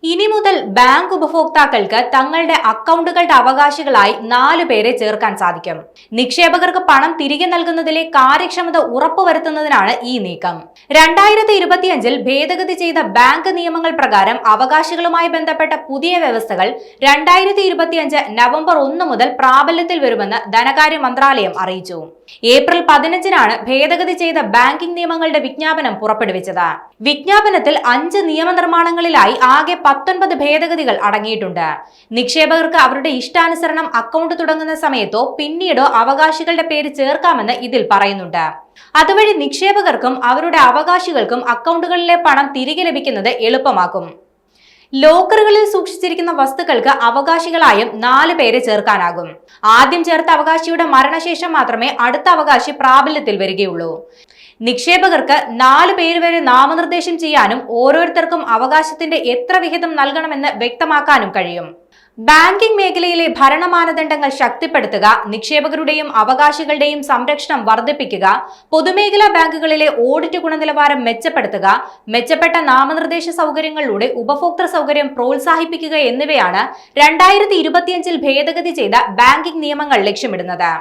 ഇനി മുതൽ ബാങ്ക് ഉപഭോക്താക്കൾക്ക് തങ്ങളുടെ അക്കൗണ്ടുകളുടെ അവകാശികളായി 4 പേരെ ചേർക്കാൻ സാധിക്കും. നിക്ഷേപകർക്ക് പണം തിരികെ നൽകുന്നതിലെ കാര്യക്ഷമത ഉറപ്പുവരുത്തുന്നതിനാണ് ഈ നീക്കം. 2025 ഭേദഗതി ചെയ്ത ബാങ്ക് നിയമങ്ങൾ പ്രകാരം അവകാശികളുമായി ബന്ധപ്പെട്ട പുതിയ വ്യവസ്ഥകൾ 2025 നവംബർ 1 മുതൽ പ്രാബല്യത്തിൽ വരുമെന്ന് ധനകാര്യ മന്ത്രാലയം അറിയിച്ചു. ഏപ്രിൽ 15-നാണ് ഭേദഗതി ചെയ്ത ബാങ്കിംഗ് നിയമങ്ങളുടെ വിജ്ഞാപനം പുറപ്പെടുവിച്ചത്. വിജ്ഞാപനത്തിൽ 5 നിയമനിർമ്മാണങ്ങളിലായി ആകെ 19 ഭേദഗതികൾ അടങ്ങിയിട്ടുണ്ട്. നിക്ഷേപകർക്ക് അവരുടെ ഇഷ്ടാനുസരണം അക്കൗണ്ട് തുടങ്ങുന്ന സമയത്തോ പിന്നീടോ അവകാശികളുടെ പേര് ചേർക്കാമെന്ന് ഇതിൽ പറയുന്നുണ്ട്. അതുവഴി നിക്ഷേപകർക്കും അവരുടെ അവകാശികൾക്കും അക്കൗണ്ടുകളിലെ പണം തിരികെ ലഭിക്കുന്നത് എളുപ്പമാക്കും. ലോക്കറുകളിൽ സൂക്ഷിച്ചിരിക്കുന്ന വസ്തുക്കൾക്ക് അവകാശികളായും 4 പേരെ ചേർക്കാനാകും. ആദ്യം ചേർത്ത അവകാശിയുടെ മരണശേഷം മാത്രമേ അടുത്ത അവകാശി പ്രാബല്യത്തിൽ വരികയുള്ളൂ. നിക്ഷേപകർക്ക് 4 പേര് വരെ നാമനിർദ്ദേശം ചെയ്യാനും ഓരോരുത്തർക്കും അവകാശത്തിന്റെ എത്ര വിഹിതം നൽകണമെന്ന് വ്യക്തമാക്കാനും കഴിയും. ബാങ്കിംഗ് മേഖലയിലെ ഭരണ മാനദണ്ഡങ്ങൾ ശക്തിപ്പെടുത്തുക, നിക്ഷേപകരുടെയും അവകാശികളുടെയും സംരക്ഷണം വർദ്ധിപ്പിക്കുക, പൊതുമേഖലാ ബാങ്കുകളിലെ ഓഡിറ്റ് ഗുണനിലവാരം മെച്ചപ്പെടുത്തുക, മെച്ചപ്പെട്ട നാമനിർദ്ദേശ സൗകര്യങ്ങളിലൂടെ ഉപഭോക്തൃ സൗകര്യം പ്രോത്സാഹിപ്പിക്കുക എന്നിവയാണ് 2025 ഭേദഗതി ചെയ്ത ബാങ്കിംഗ് നിയമങ്ങൾ ലക്ഷ്യമിടുന്നത്.